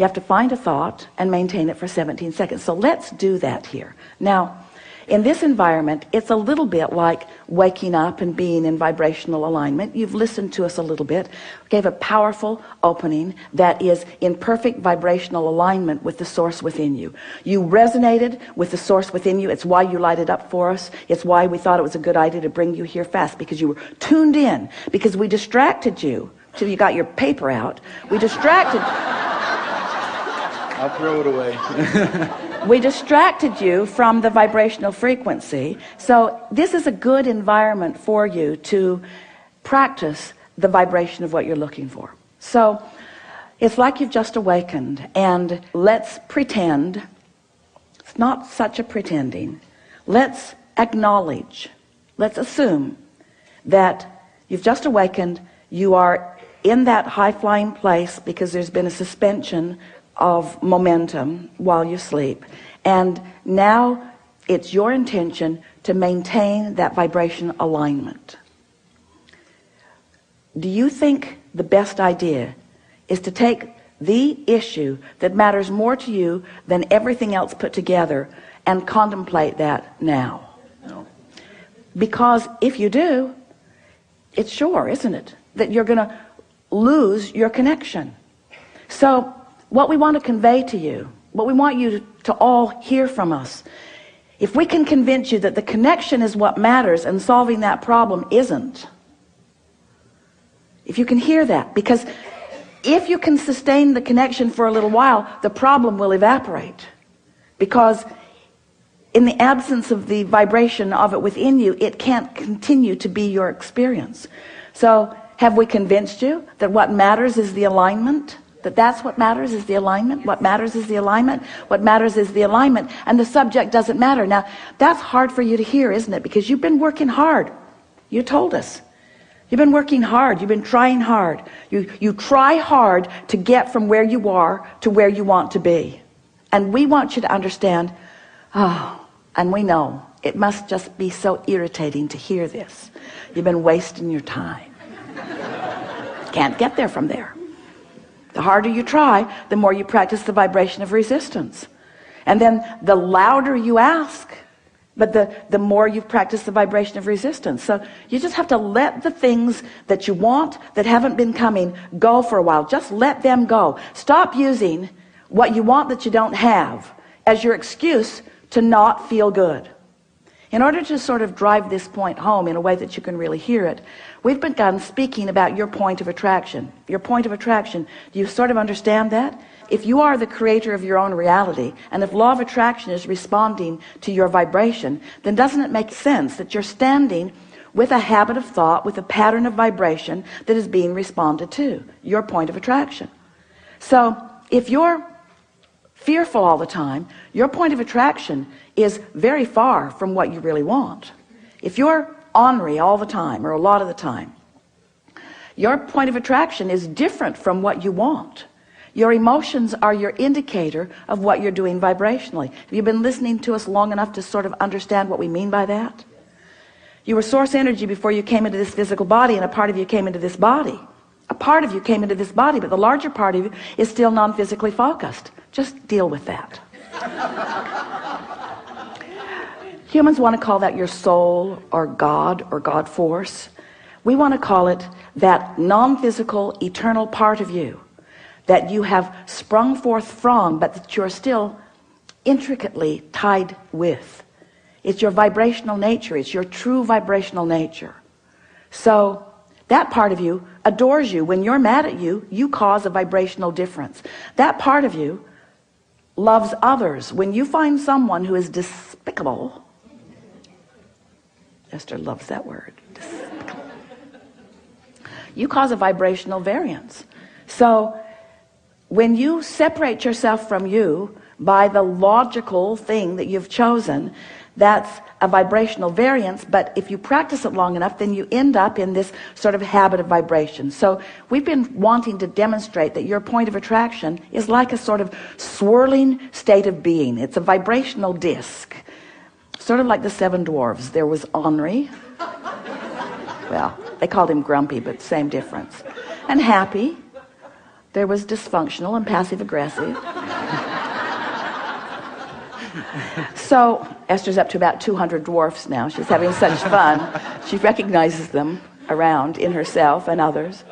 You have to find a thought and maintain it for 17 seconds. So let's do that here. Now, in this environment, it's a little bit like waking up and being in vibrational alignment. You've listened to us a little bit, gave a powerful opening that is in perfect vibrational alignment with the source within you. You resonated with the source within you. It's why you lighted up for us. It's why we thought it was a good idea to bring you here fast, because you were tuned in, because we distracted you till you got your paper out. We distracted. I'll throw it away. We distracted you from the vibrational frequency. So this is a good environment for you to practice the vibration of what you're looking for. So it's like you've just awakened, and let's pretend. It's not such a pretending. Let's acknowledge, let's assume that you've just awakened. You are in that high-flying place because there's been a suspension of momentum while you sleep, and now it's your intention to maintain that vibration alignment. Do you think the best idea is to take the issue that matters more to you than everything else put together and contemplate that now? No. Because if you do, it's sure, isn't it, that you're going to lose your connection. So what we want to convey to you, what we want you to all hear from us, if we can convince you that the connection is what matters and solving that problem isn't, if you can hear that, because if you can sustain the connection for a little while, the problem will evaporate, because in the absence of the vibration of it within you, it can't continue to be your experience. So have we convinced you that what matters is the alignment? That's what matters is the alignment. What matters is the alignment. What matters is the alignment. And the subject doesn't matter. Now, that's hard for you to hear, isn't it? Because you've been working hard. You told us. You've been working hard. You've been trying hard. You try hard to get from where you are to where you want to be. And we want you to understand, and we know, it must just be so irritating to hear this. You've been wasting your time. Can't get there from there. The harder you try, the more you practice the vibration of resistance. And then the louder you ask, but the more you've practiced the vibration of resistance. So you just have to let the things that you want that haven't been coming go for a while. Just let them go. Stop using what you want that you don't have as your excuse to not feel good. In order to sort of drive this point home in a way that you can really hear it, we've begun speaking about your point of attraction. Your point of attraction, do you sort of understand that? If you are the creator of your own reality, and if law of attraction is responding to your vibration, then doesn't it make sense that you're standing with a habit of thought, with a pattern of vibration that is being responded to, your point of attraction? So if you're fearful all the time, your point of attraction is very far from what you really want. If you're ornery all the time, or a lot of the time, your point of attraction is different from what you want. Your emotions are your indicator of what you're doing vibrationally. Have you been listening to us long enough to sort of understand what we mean by that? You were source energy before you came into this physical body, and a part of you came into this body. A part of you came into this body, but the larger part of you is still non-physically focused. Just deal with that. Humans want to call that your soul or God force. We want to call it that non-physical eternal part of you that you have sprung forth from, but that you're still intricately tied with. It's your vibrational nature. It's your true vibrational nature. So that part of you adores you. When you're mad at you, you cause a vibrational difference. That part of you loves others. When you find someone who is despicable, Esther loves that word, despicable, you cause a vibrational variance. So when you separate yourself from you by the logical thing that you've chosen, that's a vibrational variance. But if you practice it long enough, then you end up in this sort of habit of vibration. So we've been wanting to demonstrate that your point of attraction is like a sort of swirling state of being. It's a vibrational disc, sort of like the seven dwarves. There was Henri, well, they called him grumpy, but same difference, and happy, There was dysfunctional and passive aggressive. So Esther's up to about 200 dwarfs now. She's having such fun. She recognizes them around in herself and others.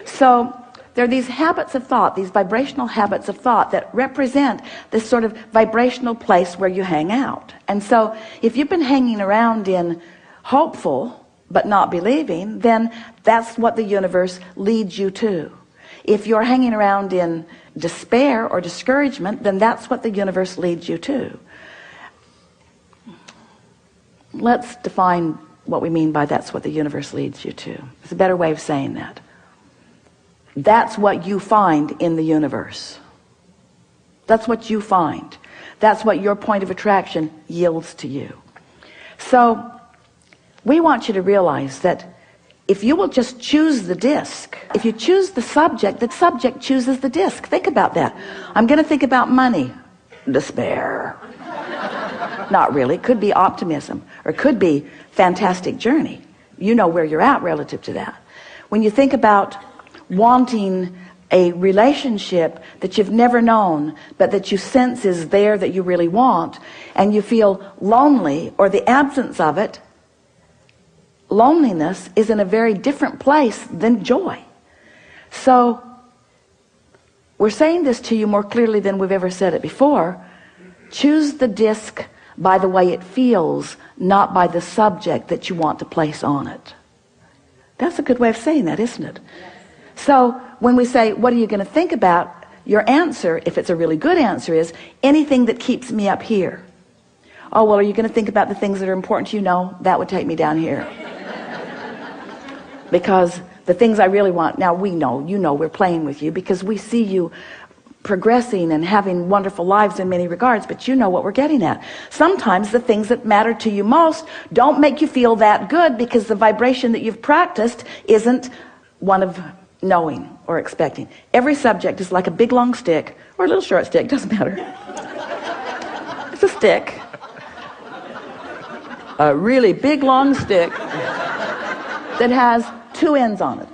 So there are these habits of thought, these vibrational habits of thought that represent this sort of vibrational place where you hang out. And so if you've been hanging around in hopeful but not believing, then that's what the universe leads you to. If you're hanging around in despair or discouragement, then that's what the universe leads you to. Let's define what we mean by that's what the universe leads you to. It's a better way of saying that. That's what you find in the universe. That's what you find. That's what your point of attraction yields to you. So we want you to realize that if you will just choose the disc, if you choose the subject chooses the disc. Think about that. I'm going to think about money. Despair. Not really. Could be optimism, or could be fantastic journey. You know where you're at relative to that. When you think about wanting a relationship that you've never known, but that you sense is there, that you really want, and you feel lonely or the absence of it, loneliness is in a very different place than joy. So we're saying this to you more clearly than we've ever said it before. Choose the disc by the way it feels, not by the subject that you want to place on it. That's a good way of saying that, isn't it? So when we say, what are you going to think about? Your answer, if it's a really good answer, is anything that keeps me up here. Oh, well, are you going to think about the things that are important to you? No, that would take me down here. Because the things I really want, now we know, you know, we're playing with you because we see you progressing and having wonderful lives in many regards, but you know what we're getting at. Sometimes the things that matter to you most don't make you feel that good because the vibration that you've practiced isn't one of knowing or expecting. Every subject is like a big long stick or a little short stick, doesn't matter. It's a stick. A really big long stick that has two ends on it.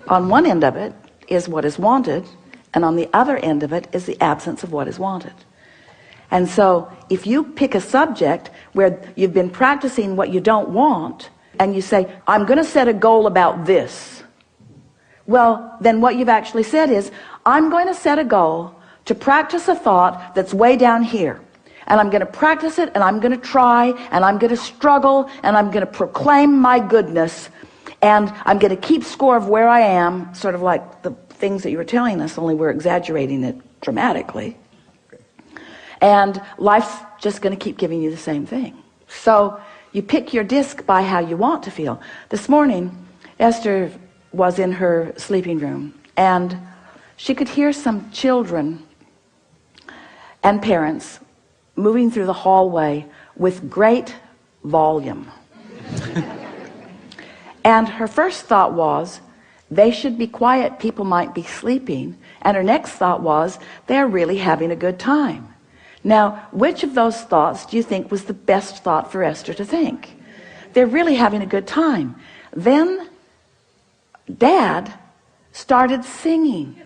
On one end of it is what is wanted, and on the other end of it is the absence of what is wanted. And so if you pick a subject where you've been practicing what you don't want, and you say, I'm going to set a goal about this, well, then what you've actually said is, I'm going to set a goal to practice a thought that's way down here. And I'm going to practice it, and I'm going to try, and I'm going to struggle, and I'm going to proclaim my goodness, and I'm going to keep score of where I am, sort of like the things that you were telling us, only we're exaggerating it dramatically. And life's just going to keep giving you the same thing. So you pick your disc by how you want to feel. This morning, Esther was in her sleeping room, and she could hear some children and parents moving through the hallway with great volume. And her first thought was, they should be quiet, people might be sleeping. And her next thought was, they're really having a good time. Now, which of those thoughts do you think was the best thought for Esther to think? They're really having a good time. Then Dad started singing.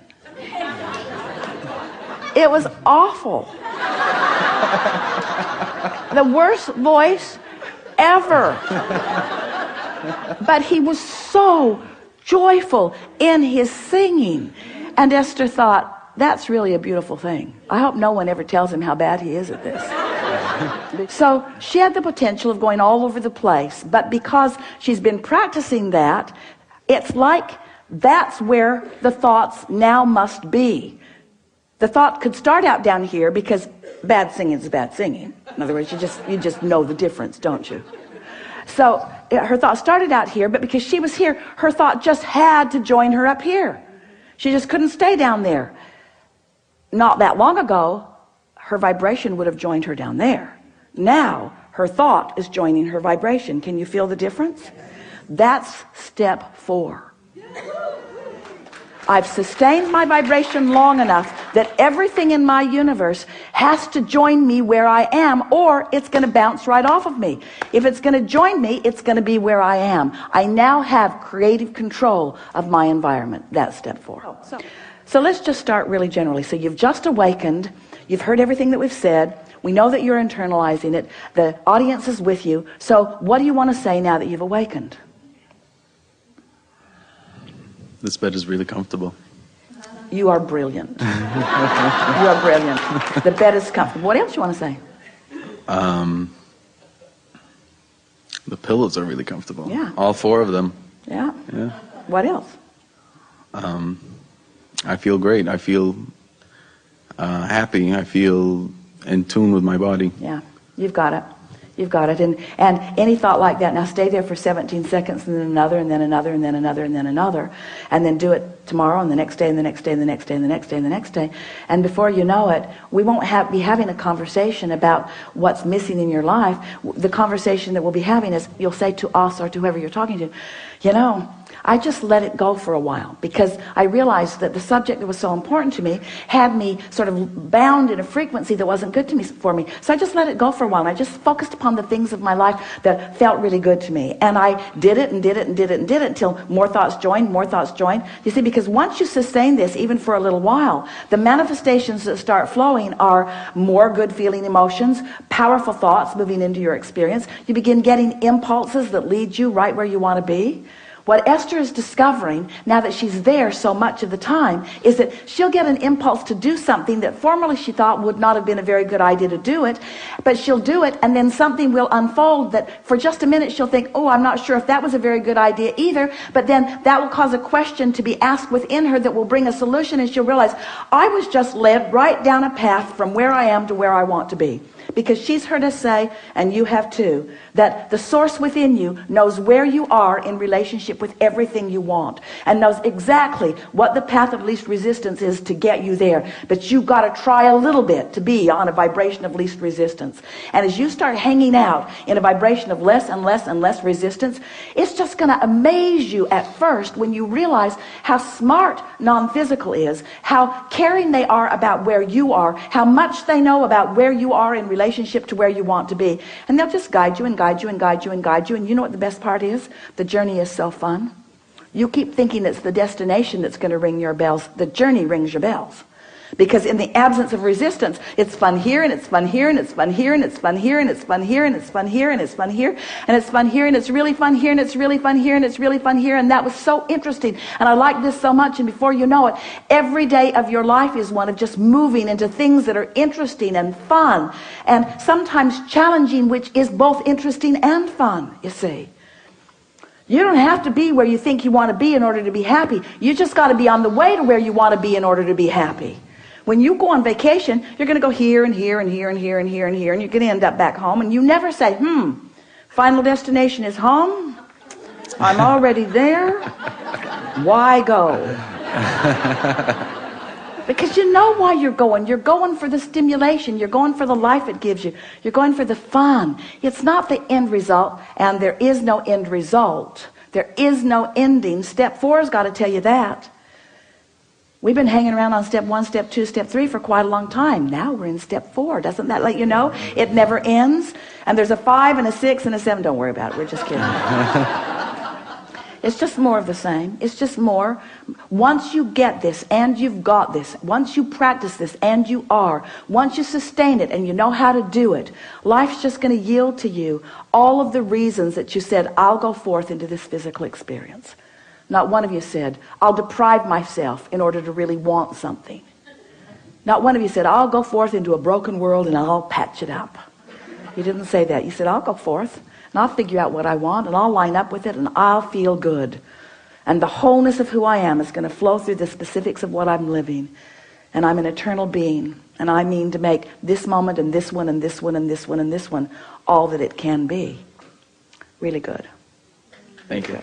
It was awful. The worst voice ever. But he was so joyful in his singing. And Esther thought, that's really a beautiful thing. I hope no one ever tells him how bad he is at this. So she had the potential of going all over the place, but because she's been practicing that, it's like that's where the thoughts now must be. The thought could start out down here because bad singing is bad singing. In other words, you just know the difference, don't you? So her thought started out here, but because she was here, her thought just had to join her up here. She just couldn't stay down there. Not that long ago, her vibration would have joined her down there. Now, her thought is joining her vibration. Can you feel the difference? That's step 4. I've sustained my vibration long enough that everything in my universe has to join me where I am, or it's going to bounce right off of me. If it's going to join me, it's going to be where I am. I now have creative control of my environment. That's step 4. So let's just start really generally. So you've just awakened. You've heard everything that we've said. We know that you're internalizing it. The audience is with you. So what do you want to say now that you've awakened? This bed is really comfortable. You are brilliant. You are brilliant. The bed is comfortable. What else do you want to say? The pillows are really comfortable. Yeah. All 4 of them. Yeah. Yeah. What else? I feel great. I feel happy. I feel in tune with my body. Yeah. You've got it. You've got it. And any thought like that, now stay there for 17 seconds, and then another, and then another, and then another, and then another. And then do it tomorrow, and the next day, and the next day, and the next day, and the next day, and the next day. And before you know it, we won't be having a conversation about what's missing in your life. The conversation that we'll be having is, you'll say to us or to whoever you're talking to, you know, I just let it go for a while, because I realized that the subject that was so important to me had me sort of bound in a frequency that wasn't good to me for me. So I just let it go for a while, and I just focused upon the things of my life that felt really good to me. And I did it and did it and did it and did it until more thoughts joined, more thoughts joined. You see, because once you sustain this, even for a little while, the manifestations that start flowing are more good feeling emotions, powerful thoughts moving into your experience. You begin getting impulses that lead you right where you want to be. What Esther is discovering, now that she's there so much of the time, is that she'll get an impulse to do something that formerly she thought would not have been a very good idea to do it, but she'll do it, and then something will unfold that for just a minute she'll think, oh, I'm not sure if that was a very good idea either, but then that will cause a question to be asked within her that will bring a solution, and she'll realize, I was just led right down a path from where I am to where I want to be. Because she's heard us say, and you have too, that the source within you knows where you are in relationship with everything you want, and knows exactly what the path of least resistance is to get you there. But you've got to try a little bit to be on a vibration of least resistance. And as you start hanging out in a vibration of less and less and less resistance, it's just going to amaze you at first when you realize how smart non-physical is, how caring they are about where you are, how much they know about where you are in relationship to where you want to be. And they'll just guide you and guide you and guide you and guide you. And you know what the best part is? The journey is so fun. You keep thinking it's the destination that's going to ring your bells. The journey rings your bells. Because in the absence of resistance, it's fun here, and it's fun here, and it's fun here, and it's fun here, and it's fun here, and it's fun here, and it's fun here, and it's fun here, and it's really fun here, and it's really fun here, and it's really fun here. And that was so interesting, and I like this so much. And before you know it, every day of your life is one of just moving into things that are interesting and fun, and sometimes challenging, which is both interesting and fun, you see. You don't have to be where you think you want to be in order to be happy. You just got to be on the way to where you want to be in order to be happy. When you go on vacation, you're going to go here and here and here and here and here and here, and you're going to end up back home, and you never say, final destination is home. I'm already there. Why go? Because you know why you're going. You're going for the stimulation. You're going for the life it gives you. You're going for the fun. It's not the end result, and there is no end result. There is no ending. Step 4 has got to tell you that. We've been hanging around on step 1, step 2, step 3 for quite a long time. Now we're in step 4. Doesn't that let you know? It never ends. And there's a 5 and a 6 and a 7. Don't worry about it. We're just kidding. It's just more of the same. It's just more. Once you get this and you've got this, once you practice this and you are, once you sustain it and you know how to do it, life's just going to yield to you all of the reasons that you said, I'll go forth into this physical experience. Not one of you said, I'll deprive myself in order to really want something. Not one of you said, I'll go forth into a broken world and I'll patch it up. You didn't say that. You said, I'll go forth and I'll figure out what I want and I'll line up with it and I'll feel good. And the wholeness of who I am is going to flow through the specifics of what I'm living. And I'm an eternal being. And I mean to make this moment and this one and this one and this one and this one all that it can be. Really good. Thank you.